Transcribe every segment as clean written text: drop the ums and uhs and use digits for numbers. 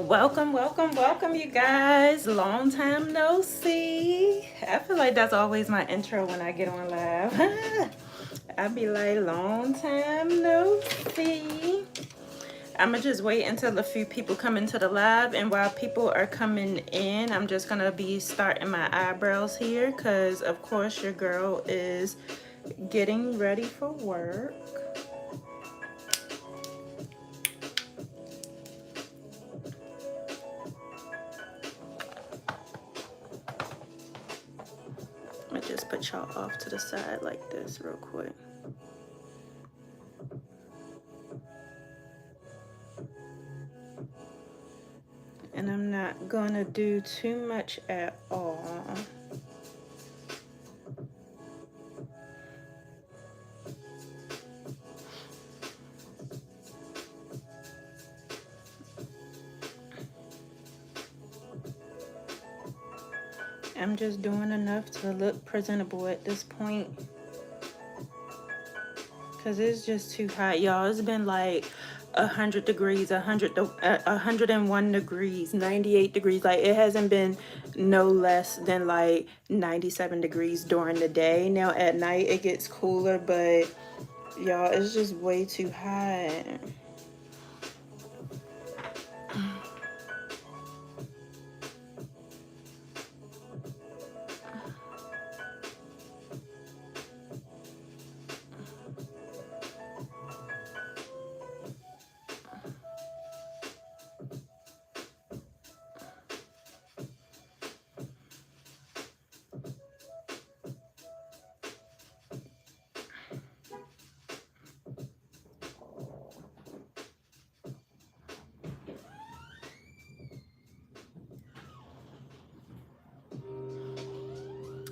Welcome, welcome, welcome, you guys. Long time no see. I feel like that's always my intro when I get on live. I'd be like, long time no see. I'm gonna just wait until a few people come into the live, and while people are coming in, I'm just gonna be starting my eyebrows here because, of course, your girl is getting ready for work. I'm gonna just put y'all off to the side like this real quick. And I'm not gonna do too much at all. I'm just doing enough to look presentable at this point, because it's just too hot, y'all. It's been like 100 degrees, 101 degrees, 98 degrees. Like, it hasn't been no less than like 97 degrees during the day. Now at night it gets cooler, but y'all, it's just way too hot.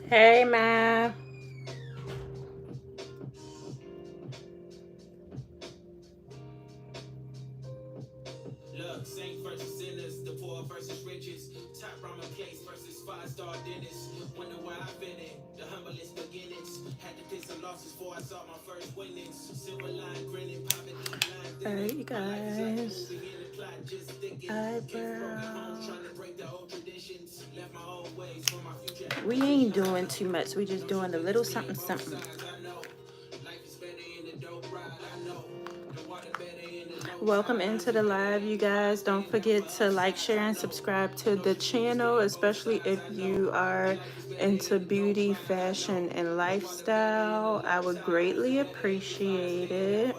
Hey, ma. Look, saint versus sinners, the poor versus riches, top ramen place versus five-star dinners. Wonder why I've been in the humblest beginnings. Had to pick some losses before I saw my first winnings. Silver line grinning, poverty line. All right, you guys. Eyebrows. We ain't doing too much. We just doing a little something, something. Welcome into the live, you guys. Don't forget to like, share, and subscribe to the channel, especially if you are into beauty, fashion, and lifestyle. I would greatly appreciate it.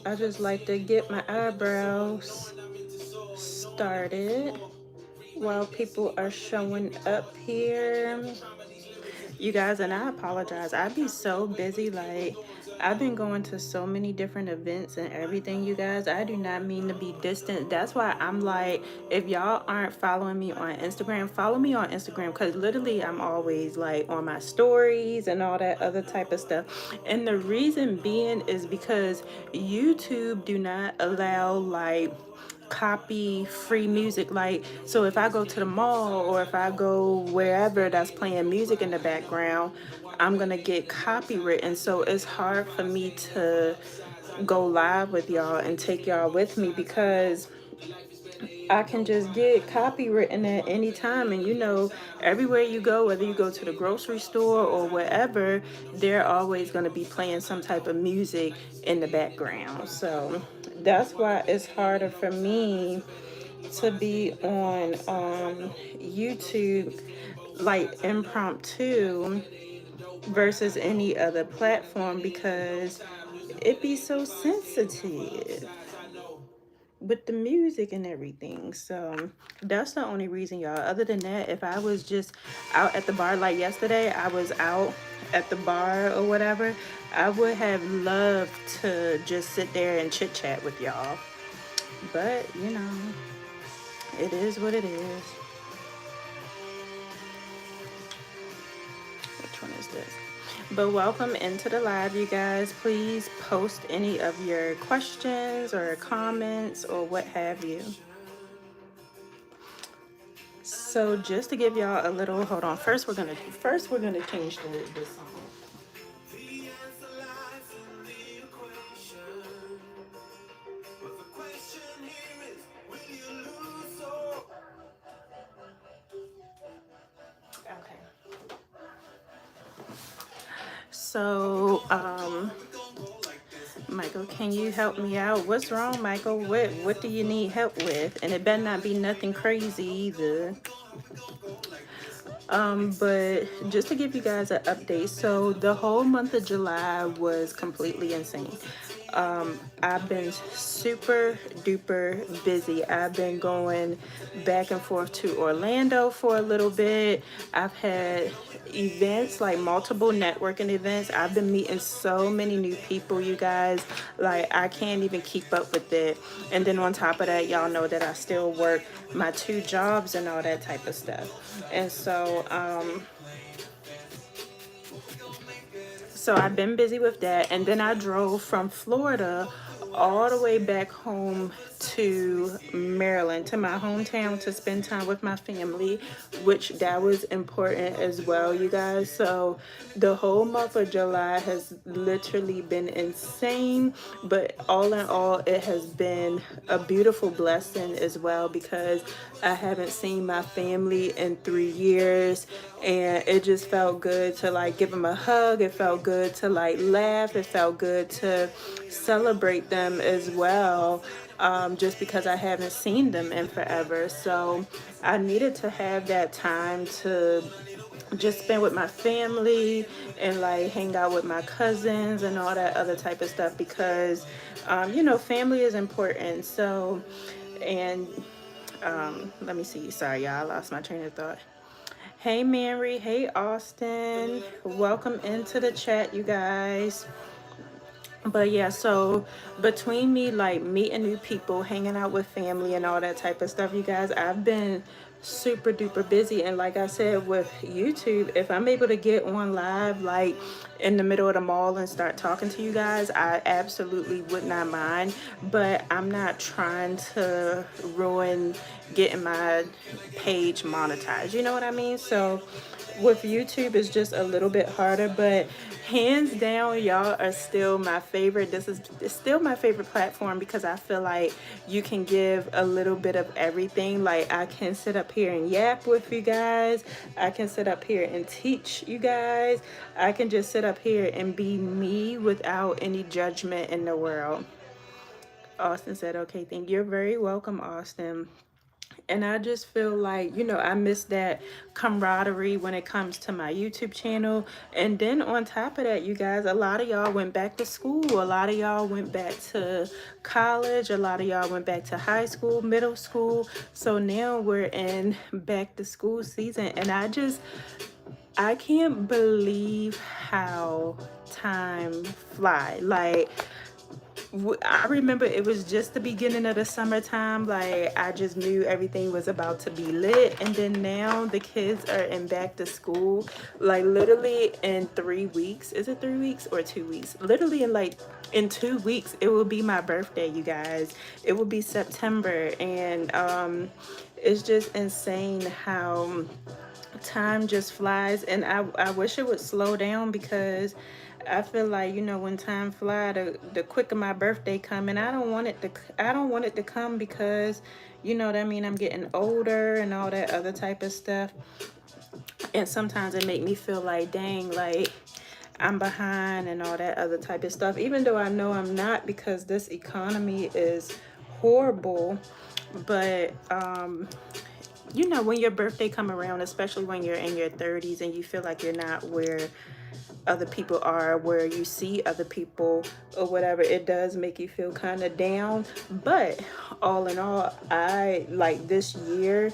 I just like to get my eyebrows started while people are showing up here, you guys. And I apologize, I be so busy. Like, I've been going to so many different events and everything, you guys. I do not mean to be distant. That's why I'm like, if y'all aren't following me on Instagram, follow me on Instagram, because literally I'm always like on my stories and all that other type of stuff. And the reason being is because YouTube do not allow like copy free music. Like, so if I go to the mall or if I go wherever that's playing music in the background, I'm gonna get copywritten. So it's hard for me to go live with y'all and take y'all with me, because I can just get copywritten at any time. And you know, everywhere you go, whether you go to the grocery store or wherever, they're always going to be playing some type of music in the background. So that's why it's harder for me to be on YouTube like impromptu versus any other platform, because it be so sensitive with the music and everything. So that's the only reason, y'all. Other than that, if I was just out at the bar, like yesterday I was out at the bar or whatever, I would have loved to just sit there and chit chat with y'all. But you know, it is what it is. Which one is this? But welcome into the live, you guys. Please post any of your questions or comments or what have you. So just to give y'all a little, hold on. First we're gonna change the song. The answer lies in the equation. But the question here is, will you lose or... Okay. So, Michael, can you help me out? What's wrong, Michael? What do you need help with? And it better not be nothing crazy either. But just to give you guys an update, so the whole month of July was completely insane. I've been super duper busy. I've been going back and forth to Orlando for a little bit. I've had events, like multiple networking events. I've been meeting so many new people, you guys. Like, I can't even keep up with it. And then on top of that, y'all know that I still work my 2 jobs and all that type of stuff. And so I've been busy with that. And then I drove from Florida all the way back home to Maryland, to my hometown, to spend time with my family, which that was important as well, you guys. So the whole month of July has literally been insane, but all in all, it has been a beautiful blessing as well, because I haven't seen my family in 3 years, and it just felt good to like give them a hug. It felt good to like laugh. It felt good to celebrate them as well, just because I haven't seen them in forever. So I needed to have that time to just spend with my family and like hang out with my cousins and all that other type of stuff, because family is important. So, and let me see, sorry y'all, I lost my train of thought. Hey Mary, hey Austin, welcome into the chat, you guys. But yeah, so between me like meeting new people, hanging out with family and all that type of stuff, you guys, I've been super duper busy. And like I said, with YouTube, if I'm able to get on live like in the middle of the mall and start talking to you guys, I absolutely would not mind. But I'm not trying to ruin getting my page monetized, you know what I mean? So with YouTube, it's just a little bit harder, but hands down, y'all are still my favorite. This is still my favorite platform, because I feel like you can give a little bit of everything. Like, I can sit up here and yap with you guys. I can sit up here and teach you guys. I can just sit up here and be me without any judgment in the world. Austin said, okay, thank you. You're very welcome, Austin. And I just feel like, I miss that camaraderie when it comes to my YouTube channel. And then on top of that, you guys, a lot of y'all went back to school. A lot of y'all went back to college. A lot of y'all went back to high school, middle school. So now we're in back to school season. And I can't believe how time fly. Like, I remember it was just the beginning of the summertime. Like, I just knew everything was about to be lit. And then now the kids are in back to school, like literally in 3 weeks. Is it 3 weeks or 2 weeks? Literally in 2 weeks, it will be my birthday, you guys. It will be September. And it's just insane how time just flies. And I wish it would slow down, because I feel like, when time fly, the quicker my birthday come. And I don't want it to come, because you know what I mean, I'm getting older and all that other type of stuff. And sometimes it make me feel like, dang, like I'm behind and all that other type of stuff, even though I know I'm not, because this economy is horrible. But when your birthday come around, especially when you're in your 30s and you feel like you're not where other people are, where you see other people or whatever, it does make you feel kind of down. But all in all, I like this year,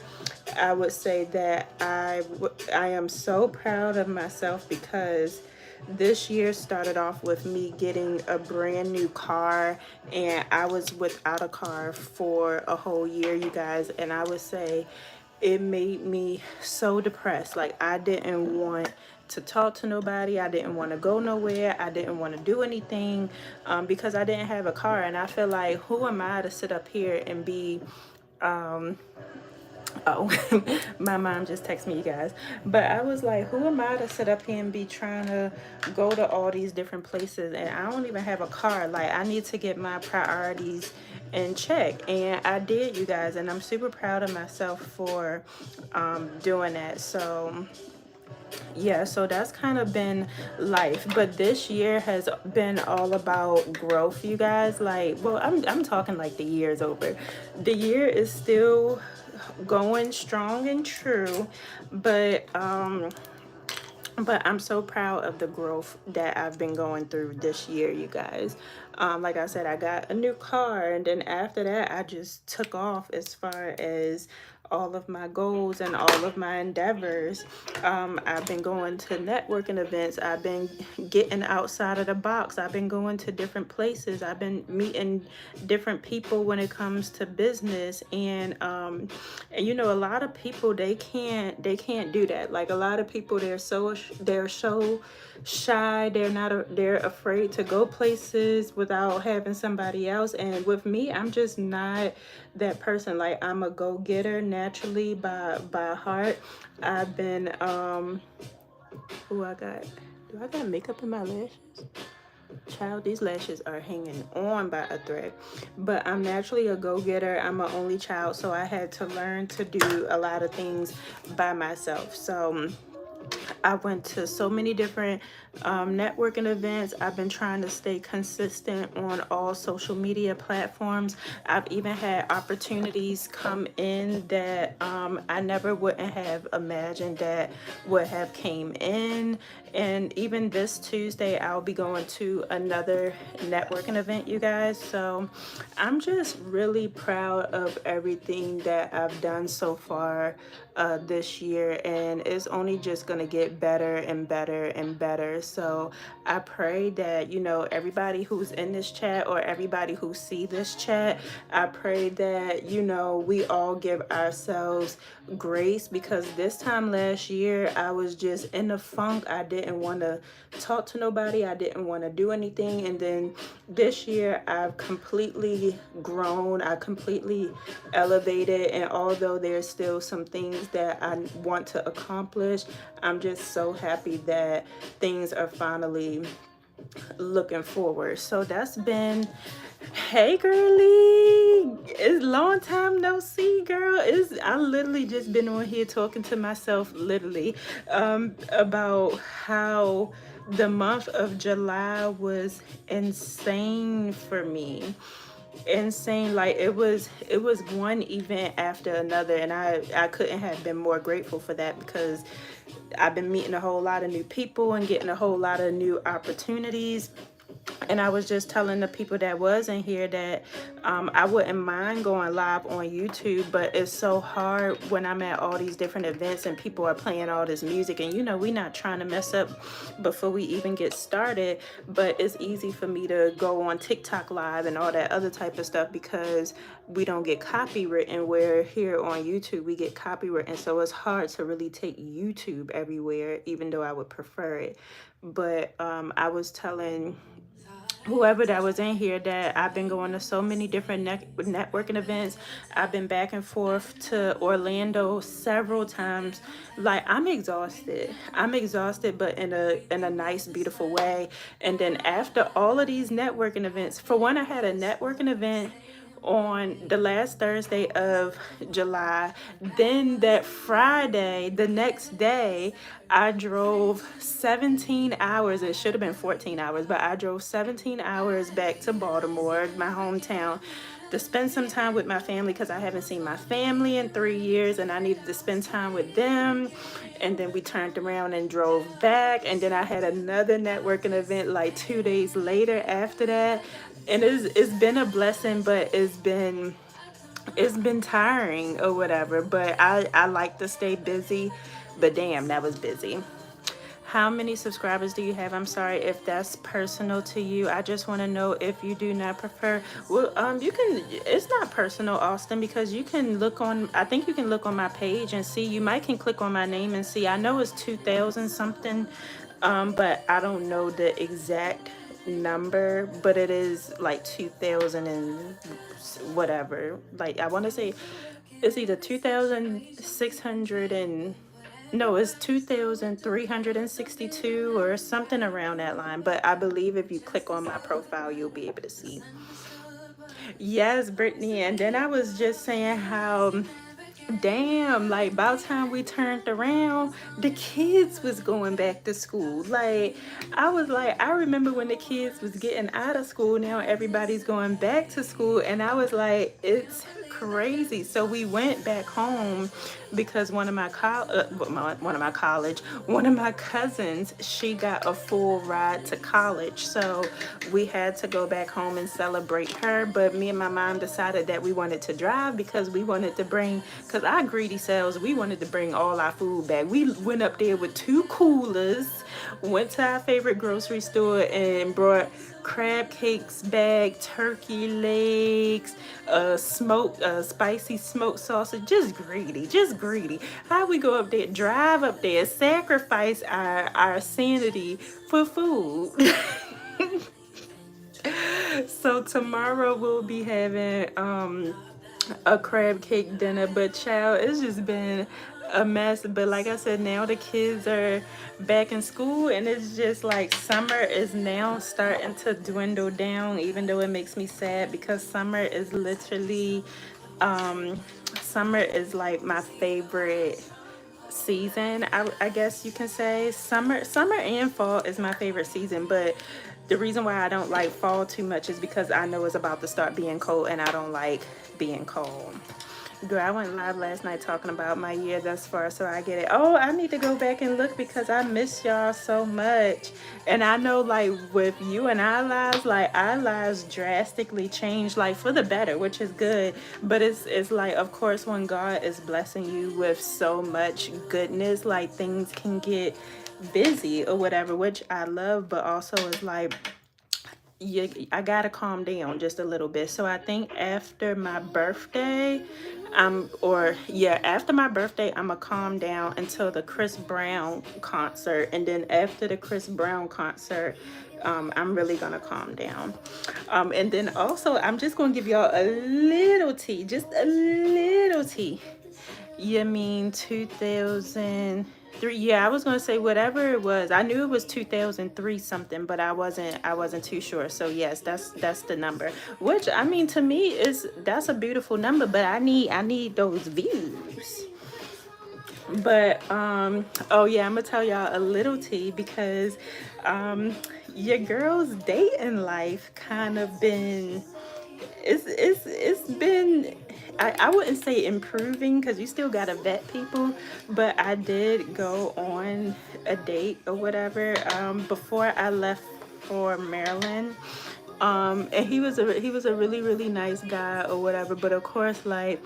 I would say that I am so proud of myself, because this year started off with me getting a brand new car, and I was without a car for a whole year, you guys. And I would say it made me so depressed. Like, I didn't want to talk to nobody. I didn't want to go nowhere. I didn't want to do anything because I didn't have a car. And I feel like, who am I to sit up here and be oh, my mom just texted me, you guys. But I was like, who am I to sit up here and be trying to go to all these different places? And I don't even have a car. Like, I need to get my priorities in check. And I did, you guys. And I'm super proud of myself for doing that. So yeah, so that's kind of been life. But this year has been all about growth, you guys. Like, well, I'm talking like the year's over. The year is still going strong and true, but I'm so proud of the growth that I've been going through this year, you guys. Like I said, I got a new car, and then after that, I just took off as far as all of my goals and all of my endeavors. I've been going to networking events. I've been getting outside of the box. I've been going to different places. I've been meeting different people when it comes to business. And you know, a lot of people, they can't do that. Like, a lot of people, they're so shy. They're afraid to go places without having somebody else. And with me, I'm just not that person. Like, I'm a go-getter naturally by heart. I've been do I got makeup in my lashes? Child, these lashes are hanging on by a thread. But I'm naturally a go-getter. I'm an only child, so I had to learn to do a lot of things by myself. So I went to so many different networking events. I've been trying to stay consistent on all social media platforms. I've even had opportunities come in that I never wouldn't have imagined that would have came in. And even this Tuesday, I'll be going to another networking event, you guys. So I'm just really proud of everything that I've done so far this year, and it's only just gonna get better and better and better. So I pray that, you know, everybody who's in this chat or everybody who see this chat, I pray that, you know, we all give ourselves grace, because this time last year I was just in the funk. I didn't want to talk to nobody. I didn't want to do anything. And then this year I've completely grown. I completely elevated. And although there's still some things that I want to accomplish, I'm just so happy that things are finally looking forward. So that's been, hey girlie, it's long time no see, girl. I literally just been on here talking to myself literally about how the month of July was insane for me. Insane. Like, it was one event after another, and I couldn't have been more grateful for that, because I've been meeting a whole lot of new people and getting a whole lot of new opportunities. And I was just telling the people that was in here that I wouldn't mind going live on YouTube, but it's so hard when I'm at all these different events and people are playing all this music. And, you know, we're not trying to mess up before we even get started, but it's easy for me to go on TikTok live and all that other type of stuff because we don't get copywritten, where here on YouTube we get copywritten. So it's hard to really take YouTube everywhere, even though I would prefer it. But I was telling whoever that was in here that I've been going to so many different networking events. I've been back and forth to Orlando several times. Like, I'm exhausted, but in a nice, beautiful way. And then after all of these networking events, for one, I had a networking event on the last Thursday of July. Then that Friday, the next day, I drove 17 hours. It should have been 14 hours, but I drove 17 hours back to Baltimore, my hometown, to spend some time with my family, because I haven't seen my family in 3 years and I needed to spend time with them. And then we turned around and drove back. And then I had another networking event like 2 days later after that. And it's been a blessing, but it's been tiring or whatever. But I like to stay busy. But damn, that was busy. How many subscribers do you have? I'm sorry if that's personal to you. I just want to know if you do not prefer. Well, you can. It's not personal, Austin, because you can look on. I think you can look on my page and see. You might can click on my name and see. I know it's 2,000 something, but I don't know the exact number. But it is like 2,000 and whatever. Like I want to say, it's either 2,600 and no, it's 2,362 or something around that line. But I believe if you click on my profile, you'll be able to see. Yes, Brittany. And then I was just saying how, damn, like by the time we turned around, the kids was going back to school. Like I was like, I remember when the kids was getting out of school. Now everybody's going back to school, and I was like, it's crazy. So we went back home because one of my cousins, she got a full ride to college. So we had to go back home and celebrate her. But me and my mom decided that we wanted to drive because we wanted to bring, because our greedy selves, we wanted to bring all our food back. We went up there with 2 coolers, went to our favorite grocery store and brought crab cakes back, turkey legs, spicy smoked sausage. Just greedy, just greedy. How we go up there, drive up there, sacrifice our sanity for food. So tomorrow we'll be having a crab cake dinner, but child, it's just been a mess. But like I said, now the kids are back in school, and it's just like summer is now starting to dwindle down, even though it makes me sad because summer is literally summer is like my favorite season. I guess you can say summer and fall is my favorite season, but the reason why I don't like fall too much is because I know it's about to start being cold, and I don't like being cold. Girl, I went live last night talking about my year thus far, so I get it. Oh, I need to go back and look because I miss y'all so much. And I know, like, with you and our lives, like, our lives drastically changed, like, for the better, which is good. But it's like, of course, when God is blessing you with so much goodness, like, things can get busy or whatever, which I love, but also it's like, I gotta calm down just a little bit. So I think after my birthday, after my birthday, I'm gonna calm down until the Chris Brown concert, and then after the Chris Brown concert, I'm really gonna calm down. And then also, I'm just gonna give y'all a little tea, just a little tea. You mean 2003? Yeah, I was gonna say whatever it was. I knew it was 2003 something, but I wasn't too sure. So yes, that's the number. Which I mean, to me is that's a beautiful number, but I need those views. But oh yeah, I'm gonna tell y'all a little tea because um your girl's dating life kind of been, it's been, I wouldn't say improving because you still gotta vet people, but I did go on a date or whatever before I left for Maryland. And he was a really really nice guy or whatever, but of course, like,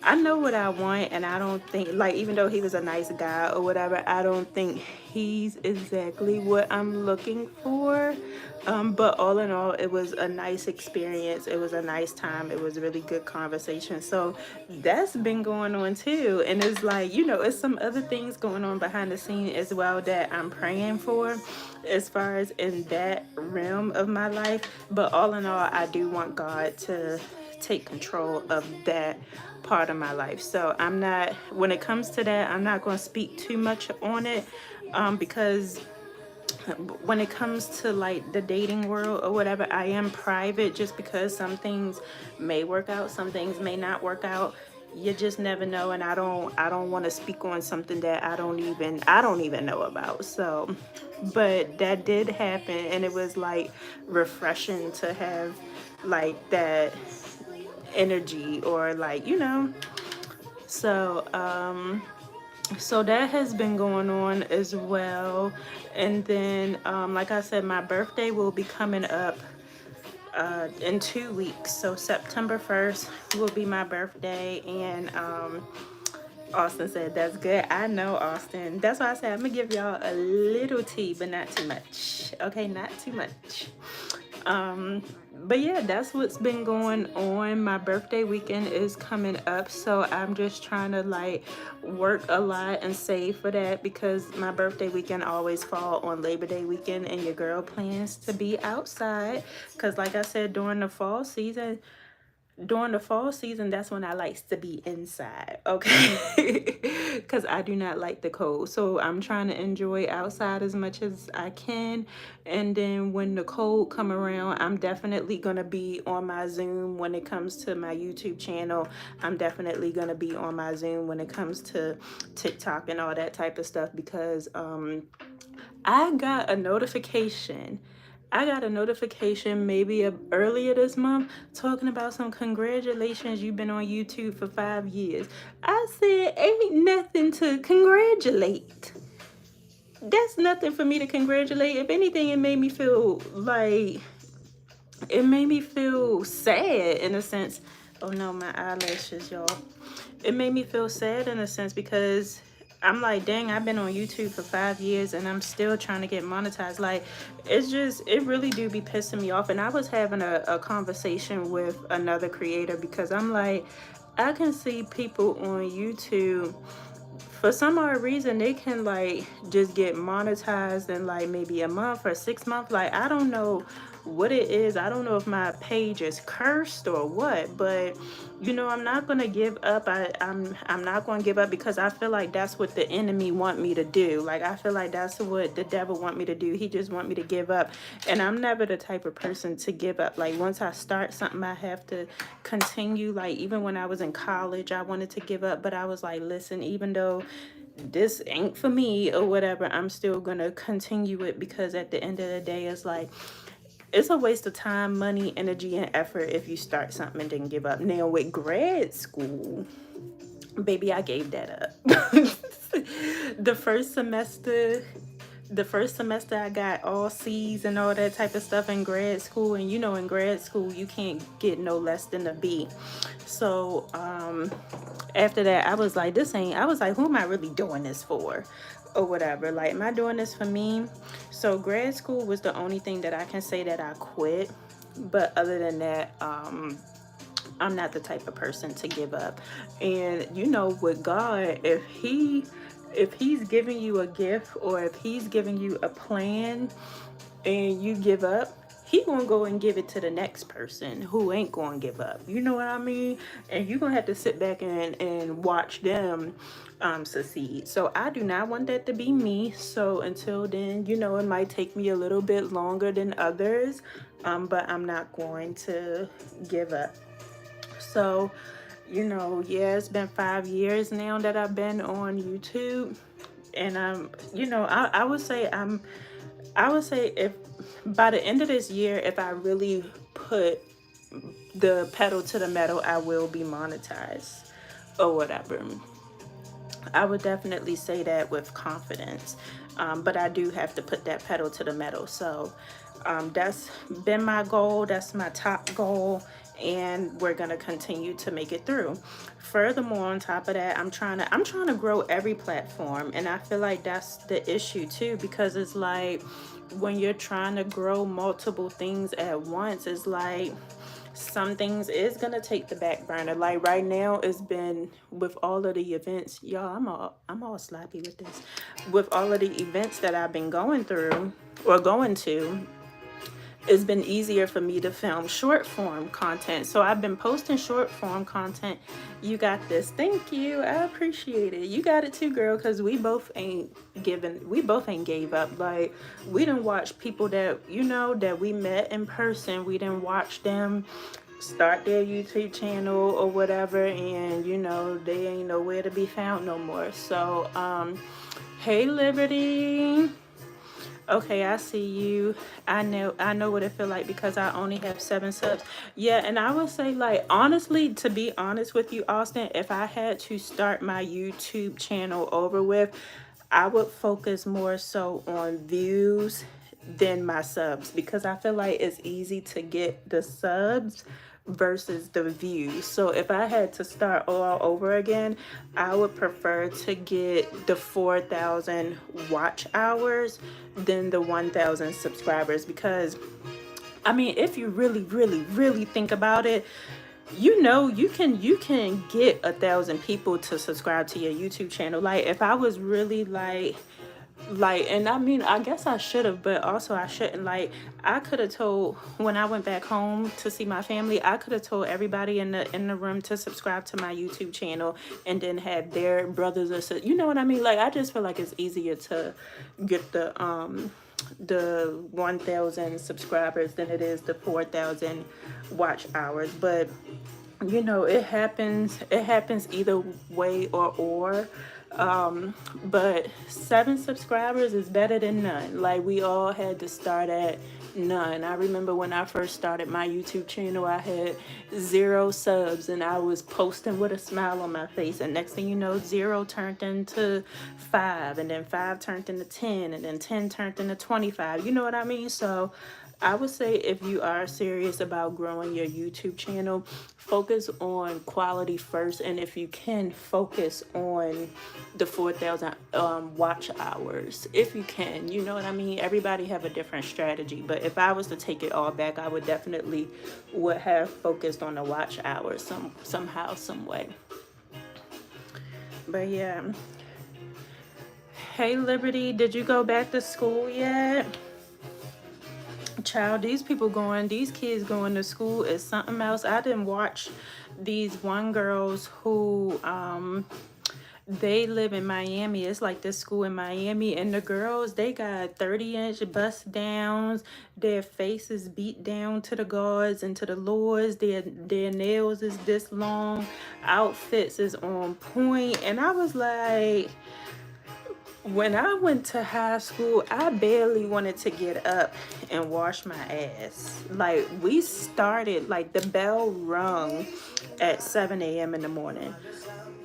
I know what I want, and I don't think, like, even though he was a nice guy or whatever, I don't think he's exactly what I'm looking for. But all in all, it was a nice experience. It was a nice time. It was a really good conversation. So that's been going on too. And it's like, it's some other things going on behind the scene as well that I'm praying for as far as in that realm of my life. But all in all, I do want God to take control of that part of my life. So I'm not, when it comes to that, I'm not going to speak too much on it, because when it comes to like the dating world or whatever, I am private just because some things may work out, some things may not work out. You just never know, and I don't want to speak on something that I don't even know about. So, but that did happen, and it was like refreshing to have like that energy, or like, so so that has been going on as well. And then like I said, my birthday will be coming up in 2 weeks. So September 1st will be my birthday, and Austin said that's good. I know, Austin. That's why I said I'm gonna give y'all a little tea, but not too much. Okay, not too much. Um, but yeah, that's what's been going on. My birthday weekend is coming up, so I'm just trying to like work a lot and save for that because my birthday weekend always fall on Labor Day weekend, and your girl plans to be outside. Cause like I said, during the fall season, that's when I likes to be inside, okay? Because I do not like the cold. So I'm trying to enjoy outside as much as I can. And then when the cold come around, I'm definitely going to be on my Zoom when it comes to my YouTube channel. I'm definitely going to be on my Zoom when it comes to TikTok and all that type of stuff because I got a notification. I got a notification maybe earlier this month talking about some congratulations, you've been on YouTube for 5 years. I said, ain't nothing to congratulate. That's nothing for me to congratulate. If anything, it made me feel sad in a sense. Oh no, my eyelashes, y'all. It made me feel sad in a sense because I'm like, dang, I've been on YouTube for 5 years and I'm still trying to get monetized. Like, it really do be pissing me off. And I was having a conversation with another creator because I'm like, I can see people on YouTube for some odd reason they can like just get monetized in like maybe a month or 6 months. Like, I don't know what it is. I don't know if my page is cursed or what, but I'm not gonna give up. I'm not gonna give up because I feel like that's what the enemy want me to do. Like, I feel like that's what the devil want me to do. He just want me to give up, and I'm never the type of person to give up. Like, once I start something, I have to continue. Like, even when I was in college, I wanted to give up, but I was like, listen, even though this ain't for me or whatever, I'm still gonna continue it because at the end of the day, it's like it's a waste of time, money, energy, and effort if you start something and then give up. Now with grad school, baby, I gave that up. the first semester the first semester I got all C's and all that type of stuff in grad school, and in grad school you can't get no less than a B. So after that I was like, who am I really doing this for or whatever? Like, am I doing this for me? So grad school was the only thing that I can say that I quit, but other than that, I'm not the type of person to give up. And with God, if he's giving you a gift or if he's giving you a plan and you give up, he gonna go and give it to the next person who ain't gonna give up. You know what I mean? And you're gonna have to sit back and watch them succeed. So I do not want that to be me. So until then, it might take me a little bit longer than others, but I'm not going to give up. So, yeah, it's been 5 years now that I've been on YouTube. And I would say if by the end of this year, if I really put the pedal to the metal, I will be monetized or whatever. I would definitely say that with confidence. But I do have to put that pedal to the metal. So that's been my goal. That's my top goal. And we're gonna continue to make it through. Furthermore, on top of that, I'm trying to grow every platform, and I feel like that's the issue too, because it's like when you're trying to grow multiple things at once, it's like some things is gonna take the back burner. Like right now, it's been with all of the events, y'all. I'm all sloppy with this. With all of the events that I've been going through or going to, it's been easier for me to film short form content. So I've been posting short form content. You got this. Thank you. I appreciate it. You got it too, girl, because we both ain't gave up. Like, we didn't watch people that we met in person. We didn't watch them start their YouTube channel or whatever, and they ain't nowhere to be found no more. So hey Liberty. Okay, I see you. I know what it feel like because I only have 7 subs. Yeah, and I would say, like, honestly, to be honest with you, Austin, if I had to start my YouTube channel over with, I would focus more so on views than my subs because I feel like it's easy to get the subs versus the views. So if I had to start all over again, I would prefer to get the 4,000 watch hours than the 1,000 subscribers, because I mean, if you really, really, really think about it, you know, you can get 1,000 people to subscribe to your YouTube channel. Like if I was really and I mean, I guess I should have, but also I shouldn't. Like, I could have told, when I went back home to see my family, I could have told everybody in the room to subscribe to my YouTube channel, and then had their brothers or sisters. You know what I mean? Like, I just feel like it's easier to get the 1,000 subscribers than it is the 4,000 watch hours. But you know, it happens either way, but 7 subscribers is better than none. Like, we all had to start at none. I remember when I first started my YouTube channel, I had 0 subs, and I was posting with a smile on my face, and next thing you know, 0 turned into 5, and then 5 turned into 10, and then 10 turned into 25. You know what I mean? So I would say, if you are serious about growing your YouTube channel, focus on quality first. And if you can, focus on the 4,000 watch hours. If you can, you know what I mean? Everybody have a different strategy. But if I was to take it all back, I would definitely would have focused on the watch hours somehow, some way. But yeah. Hey, Liberty, did you go back to school yet? Child, these kids going to school is something else. I didn't watch these one girls who they live in Miami. It's like this school in Miami, and the girls, they got 30-inch bust downs, their faces beat down to the gods and to the lords, their nails is this long, outfits is on point. And I was like, when I went to high school, I barely wanted to get up and wash my ass. Like, we started, like, the bell rung at 7 a.m. in the morning.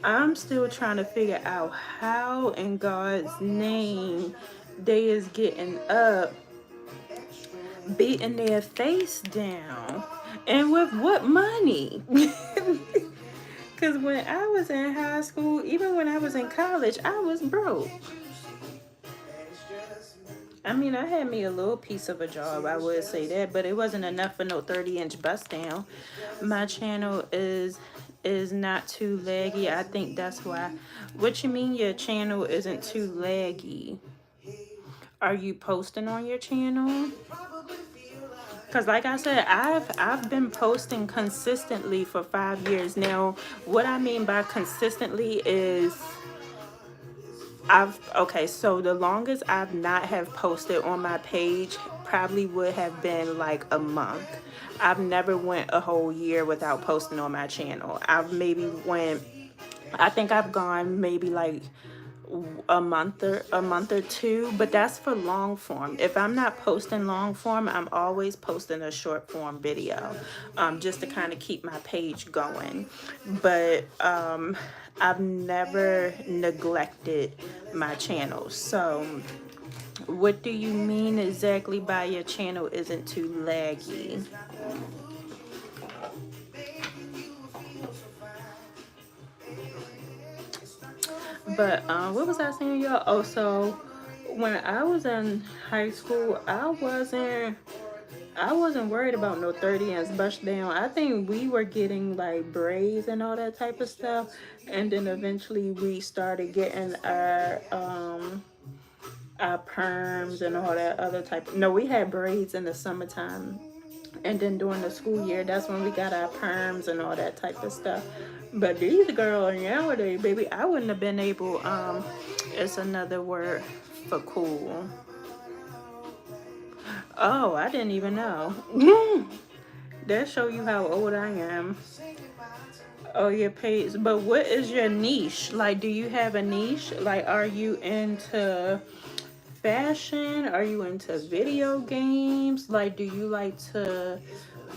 I'm still trying to figure out how in God's name they is getting up, beating their face down, and with what money? Because when I was in high school, even when I was in college, I was broke. I mean, I had me a little piece of a job, I would say that, but it wasn't enough for no 30-inch bust down. My channel is not too laggy. I think that's why. What you mean your channel isn't too laggy? Are you posting on your channel? Because like I said, I've been posting consistently for 5 years now. What I mean by consistently is, so the longest I've not have posted on my page probably would have been like a month. I've never went a whole year without posting on my channel. I think I've gone maybe like a month or two, but that's for long form. If I'm not posting long form, I'm always posting a short form video, just to kind of keep my page going. But I've never neglected my channel. So what do you mean exactly by your channel isn't too laggy? But what was I saying, y'all? Oh, so when I was in high school, I wasn't worried about no 30-inch bust down. I think we were getting like braids and all that type of stuff, and then eventually we started getting our perms and all that other type. No, we had braids in the summertime, and then during the school year, that's when we got our perms and all that type of stuff. But these girls nowadays, baby, I wouldn't have been able. It's another word for cool. Oh, I didn't even know. That show you how old I am. Oh, your page. But what is your niche? Like, do you have a niche? Like, are you into fashion? Are you into video games? Like, do you like to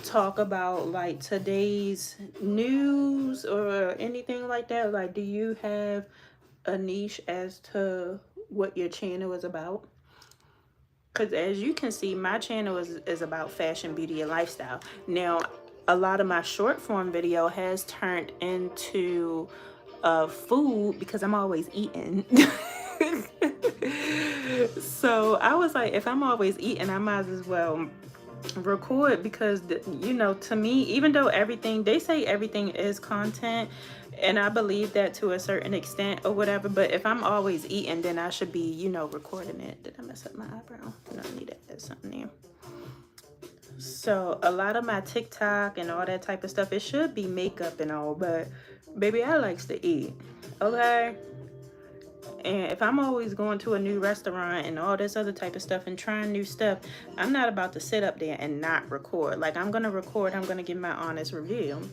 talk about like today's news or anything like that? Like, do you have a niche as to what your channel is about? Because as you can see, my channel is about fashion, beauty, and lifestyle. Now, a lot of my short form video has turned into food because I'm always eating. So I was like, if I'm always eating, I might as well record, because you know, to me, even though everything they say everything is content, and I believe that to a certain extent or whatever, but if I'm always eating, then I should be, you know, recording it. Did I mess up my eyebrow? No, I need to add something there. So a lot of my TikTok and all that type of stuff, it should be makeup and all, but baby, I likes to eat. Okay. And if I'm always going to a new restaurant and all this other type of stuff and trying new stuff, I'm not about to sit up there and not record. Like, I'm going to record, I'm going to give my honest review.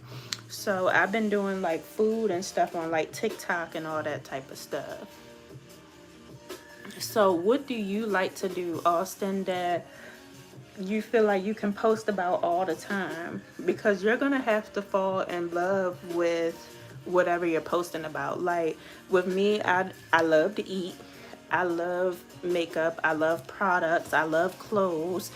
So I've been doing like food and stuff on like TikTok and all that type of stuff. So what do you like to do, Austin, that you feel like you can post about all the time? Because you're going to have to fall in love with whatever you're posting about. Like with me, I love to eat. I love makeup. I love products. I love clothes.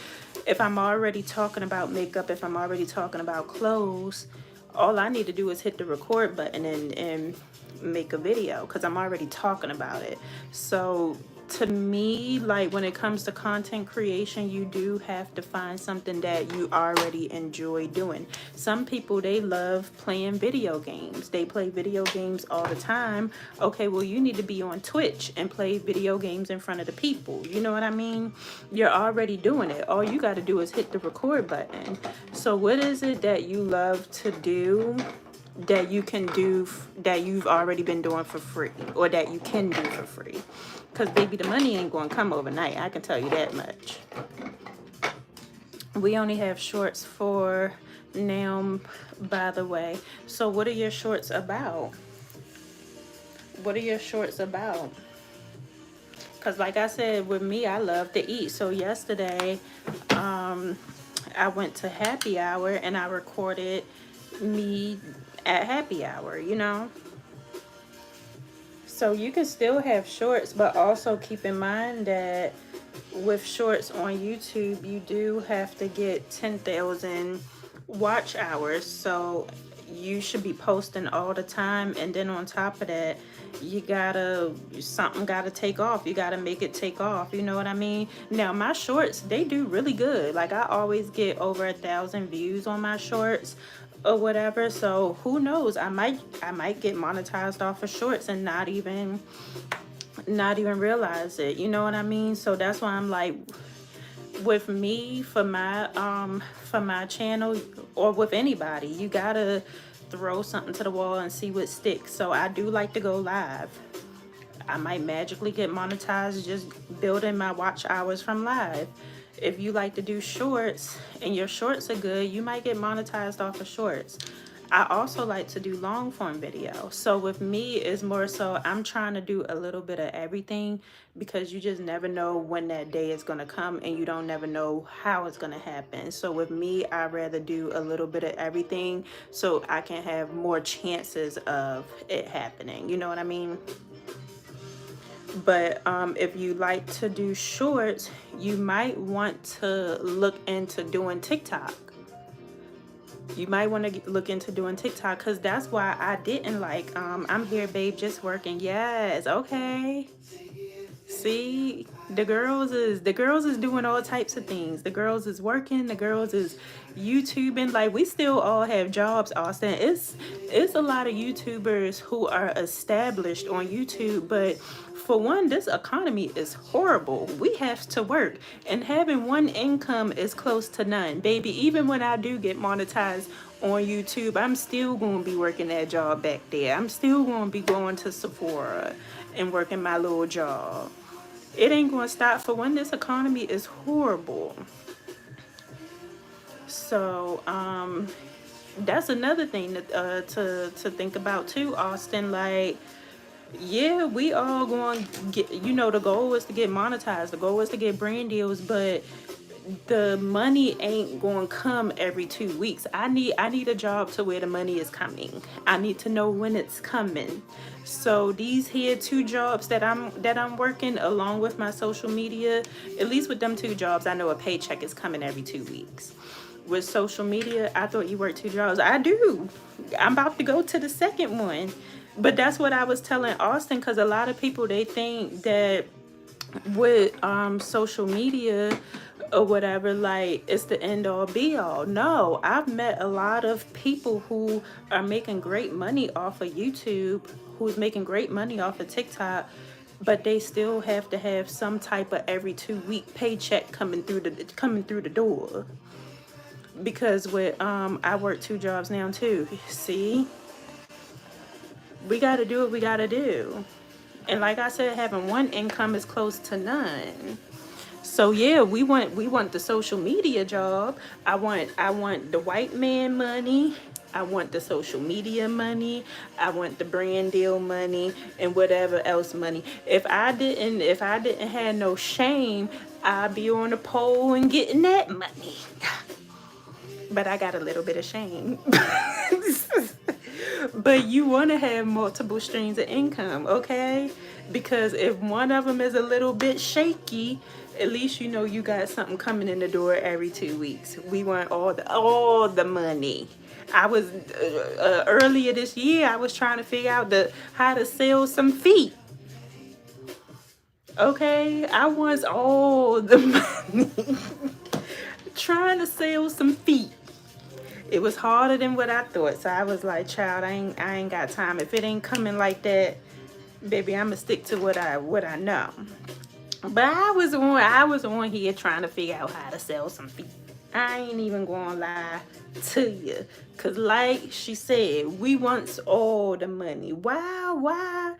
If I'm already talking about makeup, if I'm already talking about clothes, all I need to do is hit the record button and make a video, because I'm already talking about it. So to me, like when it comes to content creation, you do have to find something that you already enjoy doing. Some people, they love playing video games. They play video games all the time. Okay, well, you need to be on Twitch and play video games in front of the people. You know what I mean? You're already doing it. All you got to do is hit the record button. So what is it that you love to do that you can do, that you've already been doing for free, or that you can do for free? Because baby, the money ain't gonna come overnight, I can tell you that much. We only have shorts for now, by the way. So what are your shorts about? What are your shorts about? Because like I said, with me, I love to eat. So yesterday, I went to happy hour and I recorded me at happy hour, you know. So you can still have shorts, but also keep in mind that with shorts on YouTube, you do have to get 10,000 watch hours. So you should be posting all the time. And then on top of that, something gotta take off. You gotta make it take off. You know what I mean? Now my shorts, they do really good. Like I always get over 1,000 views on my shorts or whatever. So who knows? I might get monetized off of shorts and not even realize it. You know what I mean? So that's why I'm like, with me, for my channel, or with anybody, you gotta throw something to the wall and see what sticks. So I do like to go live. I might magically get monetized just building my watch hours from live. If you like to do shorts and your shorts are good, you might get monetized off of shorts. I also like to do long form video. So with me, it's more so I'm trying to do a little bit of everything, because you just never know when that day is going to come, and you don't never know how it's going to happen. So with me, I'd rather do a little bit of everything so I can have more chances of it happening. You know what I mean? But if you like to do shorts, you might want to look into doing TikTok. You might want to look into doing TikTok, because that's why I didn't like, I'm here, babe, just working. Yes, okay. See, the girls is doing all types of things. The girls is working, the girls is YouTubing. Like, we still all have jobs, Austin. It's a lot of YouTubers who are established on YouTube, but for one, this economy is horrible. We have to work, and having one income is close to none. Baby, even when I do get monetized on YouTube, I'm still going to be working that job back there. I'm still going to be going to Sephora and working my little job. It ain't going to stop. For when this economy is horrible. So that's another thing to think about too, Austin. Like, yeah, we all going to get, you know, the goal is to get monetized, the goal is to get brand deals, but the money ain't going to come every 2 weeks. I need a job to where the money is coming. I need to know when it's coming. So these here 2 jobs that I'm working, along with my social media, at least with them 2 jobs, I know a paycheck is coming every 2 weeks. with social media. I thought you worked 2 jobs. I do. I'm about to go to the second one. But that's what I was telling Austin, because a lot of people, they think that with social media or whatever, like it's the end all be all. No, I've met a lot of people who are making great money off of YouTube, who's making great money off of TikTok, but they still have to have some type of every 2 week paycheck coming through the door. Because with I work 2 jobs now too. See, we got to do what we got to do. And like I said, having one income is close to none. So yeah, we want the social media job. I want the white man money. I want the social media money. I want the brand deal money and whatever else money. If I didn't have no shame, I'd be on the pole and getting that money. But I got a little bit of shame. But you want to have multiple streams of income, okay? Because if one of them is a little bit shaky, at least you know you got something coming in the door every 2 weeks. We want all the money. I was earlier this year. I was trying to figure out how to sell some feet. Okay, I was all the money trying to sell some feet. It was harder than what I thought. So I was like, child, I ain't got time. If it ain't coming like that, baby, I'ma stick to what I know. But I was on here trying to figure out how to sell some feet. I ain't even gonna lie to you. Cause like she said, we wants all the money. Why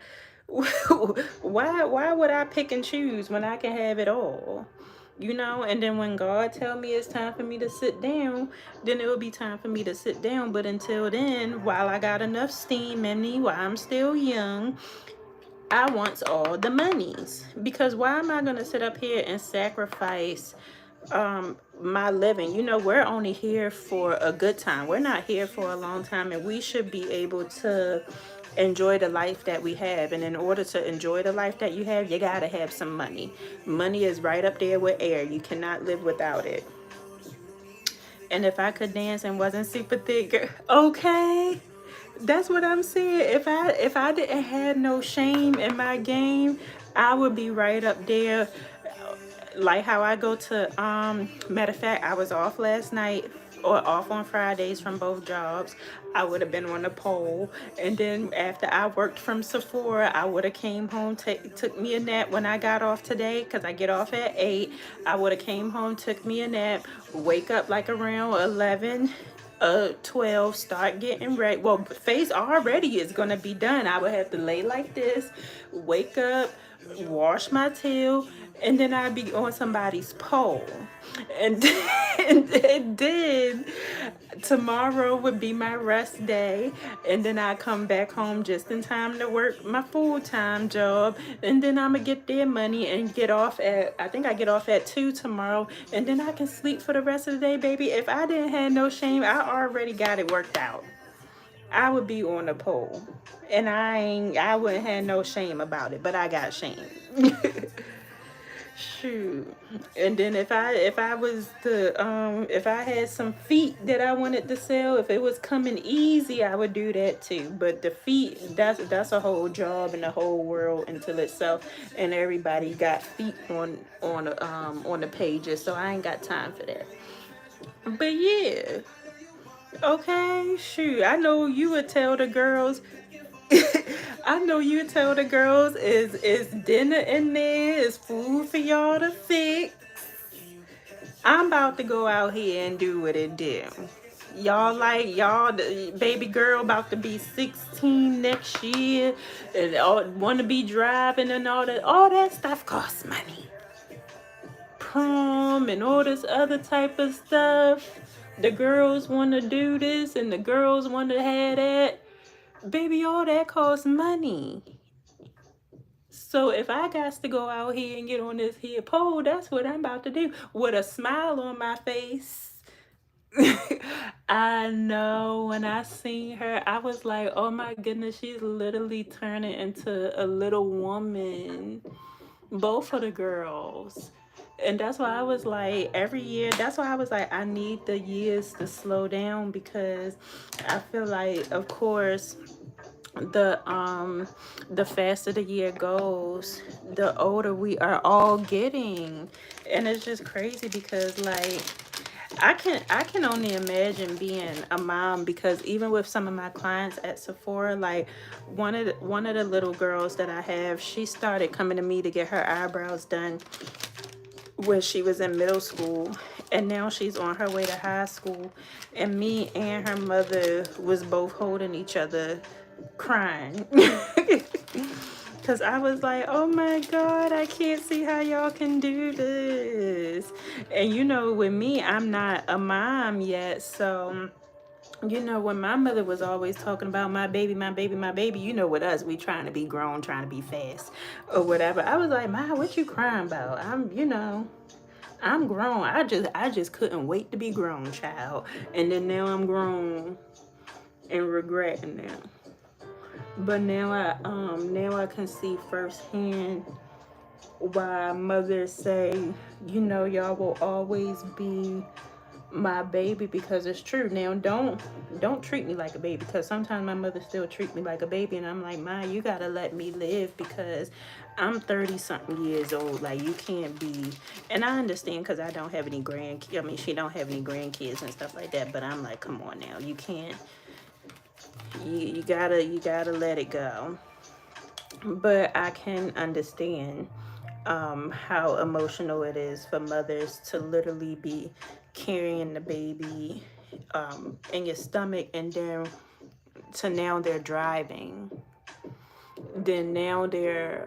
why would I pick and choose when I can have it all? And then when God tell me it's time for me to sit down, then it will be time for me to sit down. But until then, while I got enough steam in me, while I'm still young, I want all the monies. Because why am I gonna sit up here and sacrifice my living? We're only here for a good time. We're not here for a long time, and we should be able to enjoy the life that we have. And in order to enjoy the life that you have, you gotta have some money. Money is right up there with air. You cannot live without it. And if I could dance and wasn't super thick, okay. That's what I'm saying. If I didn't have no shame in my game, I would be right up there. Like how I go to matter of fact, I was off last night, or off on Fridays from both jobs. I would have been on the pole. And then after I worked from Sephora, I would have came home, took me a nap when I got off today, because I get off at 8. I would have came home, took me a nap, wake up like around 11, 12, start getting ready. Well, face already is gonna be done. I would have to lay like this, wake up, wash my tail, and then I'd be on somebody's pole. And then tomorrow would be my rest day, and then I come back home just in time to work my full-time job, and then I'm gonna get their money and get off at, I think I get off at 2 tomorrow, and then I can sleep for the rest of the day, baby. If I didn't have no shame, I already got it worked out. I would be on the pole, and I wouldn't have no shame about it, but I got shame. Shoot. And then if I was to if I had some feet that I wanted to sell, if it was coming easy, I would do that too. But the feet, that's a whole job in the whole world until itself, and everybody got feet on the pages, so I ain't got time for that. But yeah. Okay, shoot. I know you would tell the girls. I know you tell the girls is dinner in there, is food for y'all to fix. I'm about to go out here and do what it do. Y'all, the baby girl about to be 16 next year, and want to be driving and all that. All that stuff costs money. Prom and all this other type of stuff. The girls want to do this and the girls want to have that. Baby, all that costs money. So if I got to go out here and get on this here pole, that's what I'm about to do with a smile on my face. I know, when I seen her, I was like, oh my goodness, she's literally turning into a little woman. Both of the girls. And that's why I was like, every year, that's why I was like, I need the years to slow down, because I feel like, of course, the faster the year goes, the older we are all getting. And it's just crazy because, like, I can only imagine being a mom, because even with some of my clients at Sephora, like one of the little girls that I have, she started coming to me to get her eyebrows done when she was in middle school, and now she's on her way to high school, and me and her mother was both holding each other crying. Because I was like, oh my God, I can't see how y'all can do this. And with me, I'm not a mom yet. So, when my mother was always talking about my baby, my baby, my baby, with us, we trying to be grown, trying to be fast or whatever. I was like, Ma, what you crying about? I'm grown. I just couldn't wait to be grown, child. And then now I'm grown and regretting that. But now I can see firsthand why mothers say, y'all will always be my baby, because it's true. Now don't treat me like a baby, because sometimes my mother still treat me like a baby, and I'm like, Ma, you gotta let me live, because I'm 30 something years old. Like, you can't be. And I understand, because I don't have any grandkids. I mean, she don't have any grandkids and stuff like that, but I'm like, come on now, you can't. You gotta let it go. But I can understand how emotional it is for mothers to literally be carrying the baby in your stomach, and then to now they're driving. Then now they're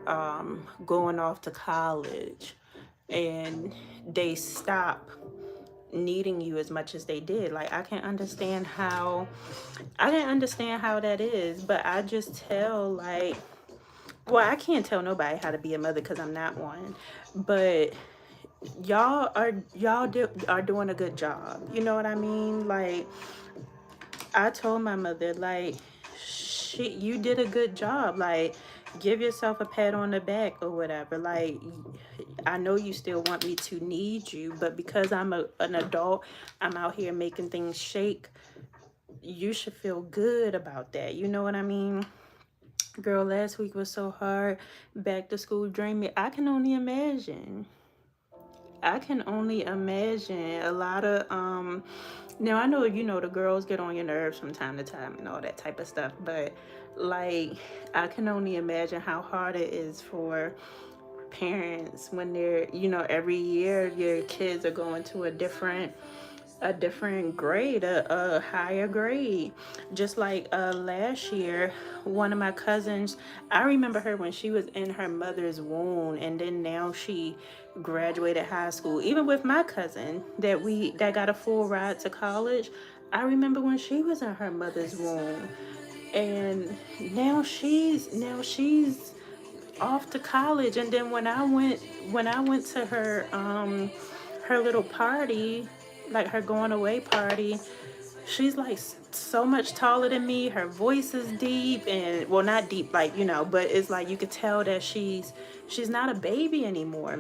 going off to college, and they stop needing you as much as they did. Like, I can understand how that is, but I just tell, like, well, I can't tell nobody how to be a mother, because I'm not one. But y'all are doing a good job. You know what I mean? Like, I told my mother, like, you did a good job. Like, give yourself a pat on the back or whatever. Like, I know you still want me to need you, but because I'm an adult, I'm out here making things shake. You should feel good about that. You know what I mean? Girl, last week was so hard. Back to school drained me. I can only imagine. I can only imagine a lot of now I know the girls get on your nerves from time to time and all that type of stuff, but like, I can only imagine how hard it is for parents when they're, every year your kids are going to a different grade, a higher grade. Just like last year, one of my cousins, I remember her when she was in her mother's womb, and then now she graduated high school. Even with my cousin that got a full ride to college, I remember when she was in her mother's womb, and now she's off to college. And then when I went to her little party, like her going away party, she's like so much taller than me. Her voice is deep, and well, not deep, like, but it's like you could tell that she's not a baby anymore.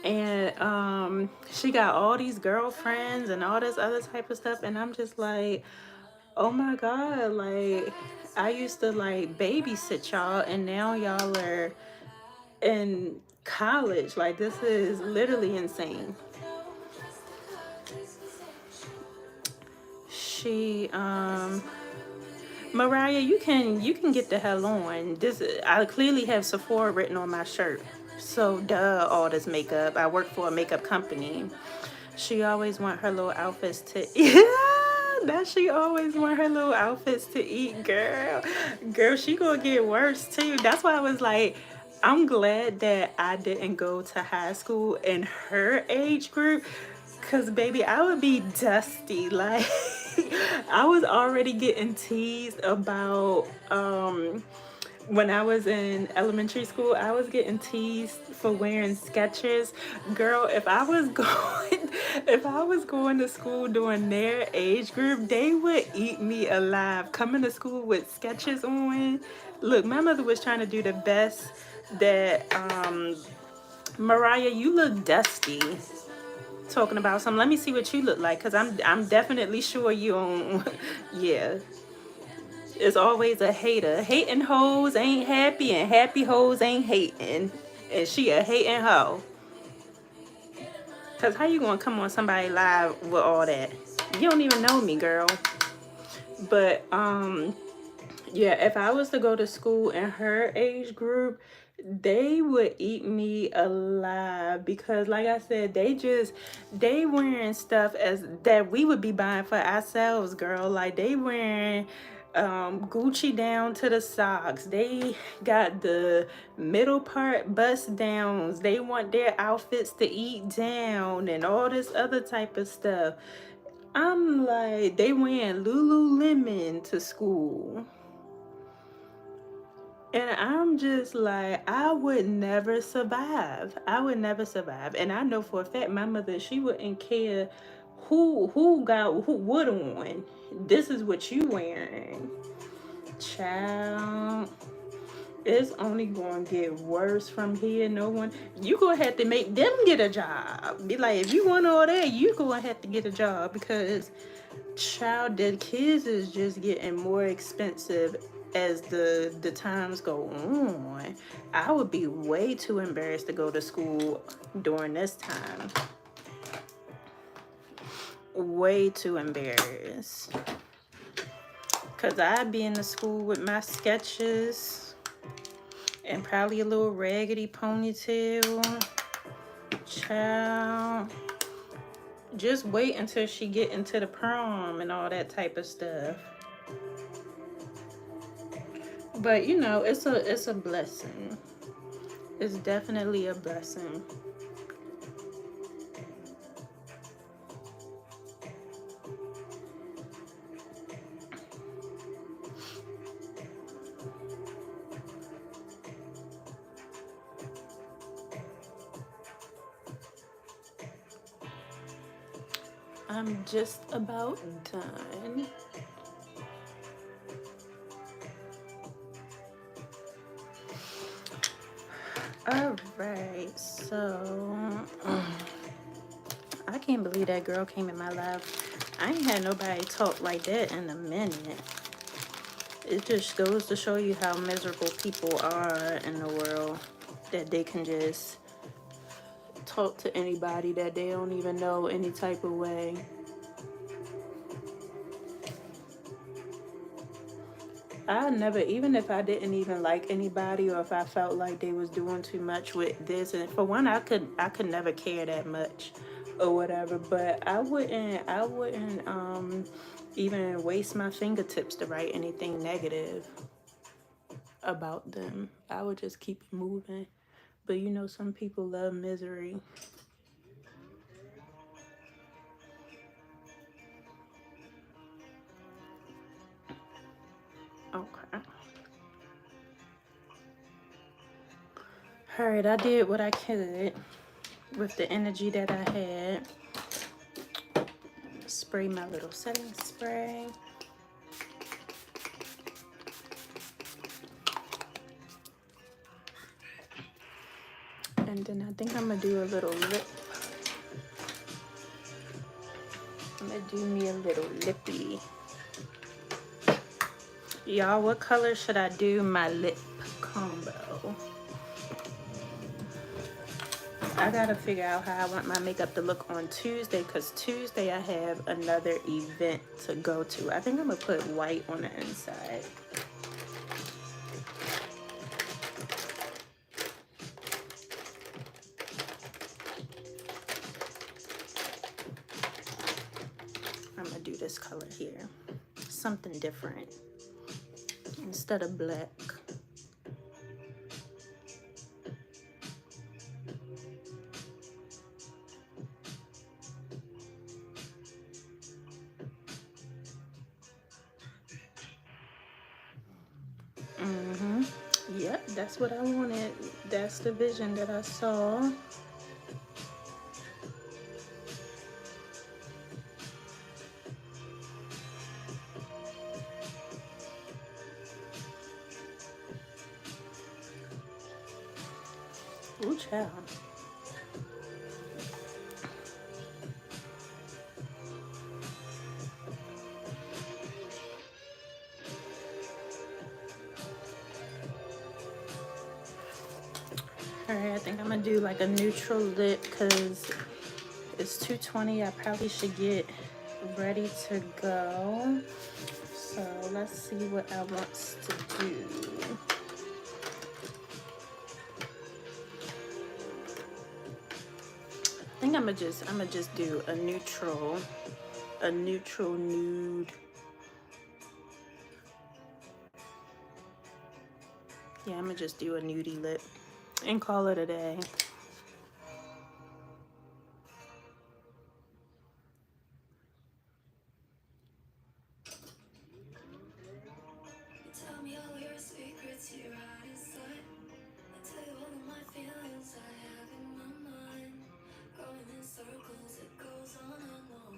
And she got all these girlfriends and all this other type of stuff, and I'm just like, oh my God, like, I used to like babysit y'all, and now y'all are in college. Like, this is literally insane. She Mariah, you can get the hell on. This, I clearly have Sephora written on my shirt. So duh, all this makeup. I work for a makeup company. She always want her little outfits to yeah, that she always want her little outfits to eat, girl. Girl, she gonna get worse too. That's why I was like, I'm glad that I didn't go to high school in her age group, cause baby, I would be dusty. Like, I was already getting teased about when I was in elementary school, I was getting teased for wearing Skechers. Girl, if I was going to school during their age group, they would eat me alive. Coming to school with Skechers on. Look, my mother was trying to do the best that Mariah, you look dusty. Talking about some. Let me see what you look like, cause I'm definitely sure you don't. Yeah, it's always a hater. Hating hoes ain't happy, and happy hoes ain't hating. And she a hating hoe. Cause how you gonna come on somebody live with all that? You don't even know me, girl. But yeah, if I was to go to school in her age group, they would eat me alive, because like I said, they wearing stuff as that we would be buying for ourselves, girl. Like they wearing Gucci down to the socks. They got the middle part bust downs. They want their outfits to eat down and all this other type of stuff. I'm like, they wearing Lululemon to school. And I'm just like, I would never survive. I would never survive. And I know for a fact my mother, she wouldn't care who got who what on. This is what you wearing. Child. It's only gonna get worse from here. No one, you gonna have to make them get a job. Be like, if you want all that, you gonna have to get a job, because child, the kids is just getting more expensive as the times go on. I would be way too embarrassed to go to school during this time. Way too embarrassed. Cause I'd be in the school with my sketches and probably a little raggedy ponytail. Child. Just wait until she get into the prom and all that type of stuff. But you know, it's a blessing. It's definitely a blessing. I'm just about done. All right, so I can't believe that girl came in my life. I ain't had nobody talk like that in a minute. It just goes to show you how miserable people are in the world, that they can just talk to anybody that they don't even know any type of way. I never, even if I didn't even like anybody, or if I felt like they was doing too much with this, and for one, I could never care that much or whatever, but I wouldn't even waste my fingertips to write anything negative about them. I would just keep it moving. But you know, some people love misery. Okay. All right, I did what I could with the energy that I had. Spray my little setting spray. And then I think I'm gonna do a little lip. I'm gonna do me a little lippy. Y'all, what color should I do my lip combo? I gotta figure out how I want my makeup to look on Tuesday, because Tuesday I have another event to go to. I think I'm gonna put white on the inside. I'm gonna do this color here. Something different instead of black. Yep, that's what I wanted. That's the vision that I saw. Ooh, child. Alright, I think I'm gonna do like a neutral lip because it's 2:20. I probably should get ready to go. So let's see what I want to do. I think I'm gonna just do a neutral nude. Yeah, I'm gonna just do a nudie lip and call it a day. Tell me all your secrets here out inside. I tell you all of my feelings I have in my mind. Going in circles, it goes on and on.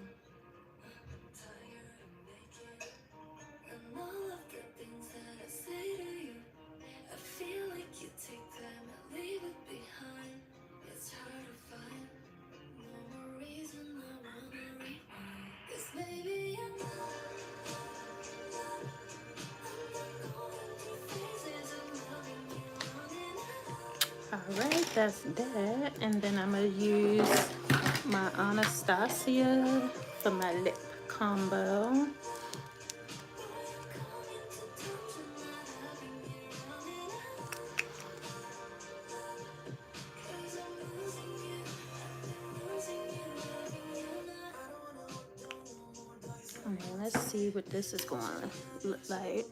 I'm tired of making and all of the things that I say to you. I feel like you take them and leave it behind. It's hard to find no more reason I wanna rewind. 'Cause maybe I'm not Alright, that's that. And then I'm going to use my Anastasia for my lip combo. Okay, let's see what this is going to look like.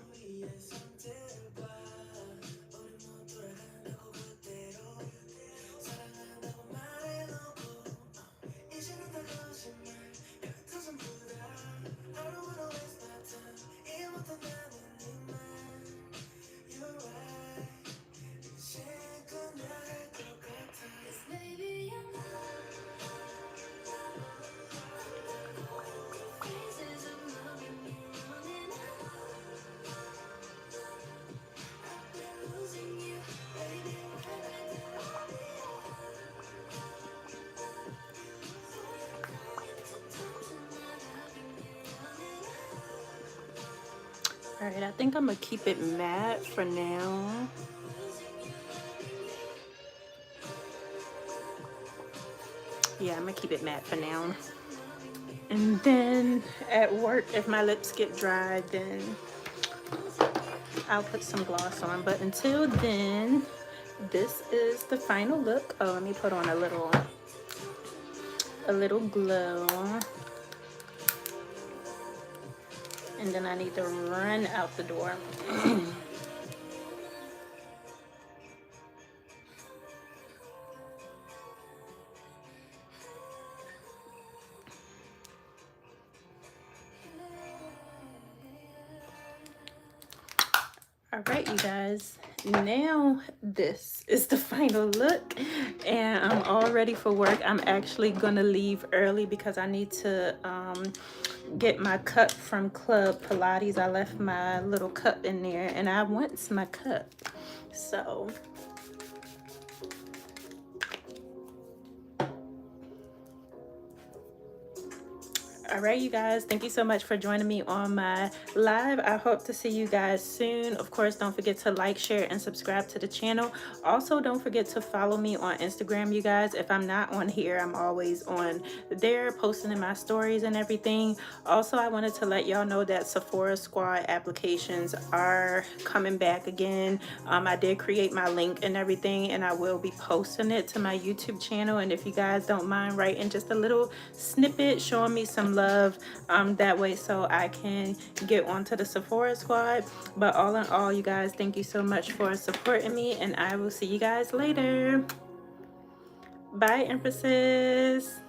Alright, I think I'm going to keep it matte for now. Yeah, I'm going to keep it matte for now. And then at work, if my lips get dry, then I'll put some gloss on. But until then, this is the final look. Oh, let me put on a little glow. And then I need to run out the door. All right, you guys, now this is the final look and I'm all ready for work. I'm actually gonna leave early because I need to get my cup from Club Pilates. I left my little cup in there and I want my cup. So all right, you guys, thank you so much for joining me on my live. I hope to see you guys soon. Of course, don't forget to like, share, and subscribe to the channel. Also, don't forget to follow me on Instagram, you guys. If I'm not on here, I'm always on there posting in my stories and everything. Also, I wanted to let y'all know that Sephora Squad applications are coming back again. I did create my link and everything, and I will be posting it to my YouTube channel. And if you guys don't mind writing just a little snippet showing me some love, that way so I can get onto the Sephora Squad. But all in all, you guys, thank you so much for supporting me, and I will see you guys later. Bye, Empresses.